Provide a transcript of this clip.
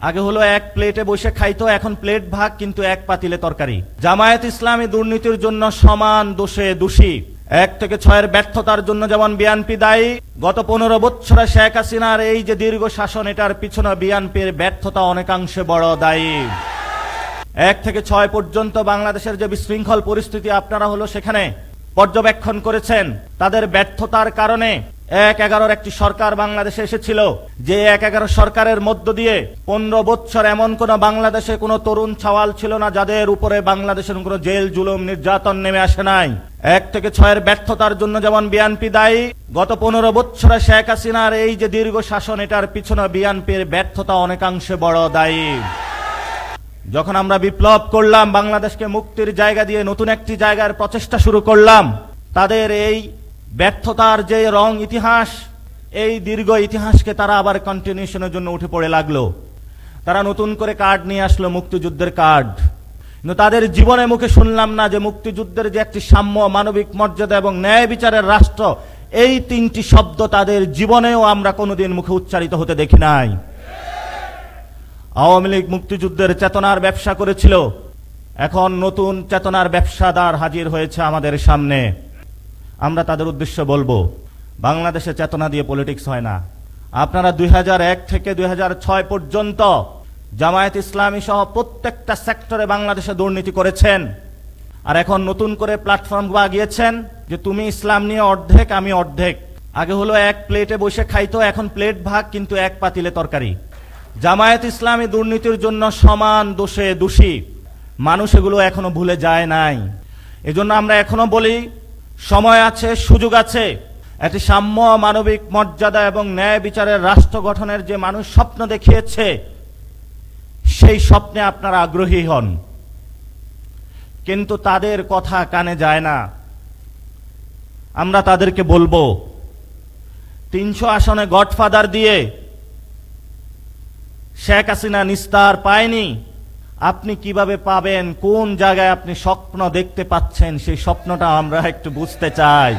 আগে হলো এক প্লেটে বসে খাইতো, এখন প্লেট ভাগ কিন্তু এক পাতিলে তরকারি। জামায়াত ইসলামী দুর্নীতির জন্য সমান দোষে দোষী। 1 থেকে 6 এর ব্যর্থতার জন্য যেমন বিএনপি দায়ী, গত 15 বছরে শেখ হাসিনার এই যে দীর্ঘ শাসন, এটার পিছনে বিএনপির ব্যর্থতা অনেকাংশে বড় দায়ী। 1 থেকে 6 পর্যন্ত বাংলাদেশের যে বিশৃঙ্খল পরিস্থিতি আপনারা হলো সেখানে পর্যবেক্ষণ করেছেন, তাদের ব্যর্থতার কারণে 1-11 একটি সরকার বাংলাদেশে এসেছিল, যে 1-11 সরকারের মধ্য দিয়ে 15 বছর এমন কোন বাংলাদেশে কোন তরুণ ছাওয়াল ছিল না যাদের উপরে বাংলাদেশের কোন জেল জুলুম নির্যাতন নেমে আসে নাই। 1 থেকে 6 এর ব্যর্থতার জন্য যেমন বিএনপি দায়ী, গত 15 বছরে শেখ হাসিনার এই যে দীর্ঘ শাসন, এটার পিছনে বিএনপির ব্যর্থতা অনেকাংশে বড় দায়ী। যখন আমরা বিপ্লব করলাম, বাংলাদেশকে মুক্তির জায়গা দিয়ে নতুন একটি জায়গার প্রচেষ্টা শুরু করলাম, তাদের এই ব্যর্থতার যে রং ইতিহাস, এই দীর্ঘ ইতিহাসকে তারা আবার কন্টিনিউশনের জন্য উঠে পড়ে লাগলো। তারা নতুন করে কার্ড নিয়ে আসলো, মুক্তিযুদ্ধের কার্ড। কিন্তু তাদের জীবনে মুখে শুনলাম না যে মুক্তিযুদ্ধের যে একটি সাম্য, মানবিক মর্যাদা এবং ন্যায় বিচারের রাষ্ট্র, এই 3টি শব্দ তাদের জীবনেও আমরা কোনোদিন মুখে উচ্চারিত হতে দেখি নাই। আওয়ামী লীগ মুক্তিযুদ্ধের চেতনার ব্যবসা করেছিল, এখন নতুন চেতনার ব্যবসাদার হাজির হয়েছে আমাদের সামনে। আমরা তাদের উদ্দেশ্য বলবো, বাংলাদেশে চেতনা দিয়ে পলিটিক্স হয় না। আপনারা 2001 থেকে 2006 পর্যন্ত জামায়াত ইসলামী সহ প্রত্যেকটা সেক্টরে বাংলাদেশে দুর্নীতি করেছেন, আর এখন নতুন করে প্ল্যাটফর্ম বাগিয়েছেন যে তুমি ইসলাম নিয়ে অর্ধেক, আমি অর্ধেক। আগে হলো এক প্লেটে বসে খাইতো, এখন প্লেট ভাগ কিন্তু এক পাতিলে তরকারি। জামায়াত ইসলামী দুর্নীতির জন্য সমান দোষে দোষী। মানুষ এগুলো এখনো ভুলে যায় নাই। এজন্য আমরা এখনো বলি, সময় আছে, সুযোগ আছে। একটি সাম্য, মানবিক মর্যাদা এবং ন্যায় বিচারের রাষ্ট্র গঠনের যে মানুষ স্বপ্ন দেখিয়েছে, সেই স্বপ্নে আপনারা আগ্রহী হন, কিন্তু তাদের কথা কানে যায় না। আমরা তাদেরকে বলবো, 300 আসনে গডফাদার দিয়ে শেখ হাসিনা নিস্তার পায়নি, আপনি কিভাবে পাবেন? কোন জায়গায় আপনি স্বপ্ন দেখতে পাচ্ছেন? সেই স্বপ্নটা আমরা একটু বুঝতে চাই।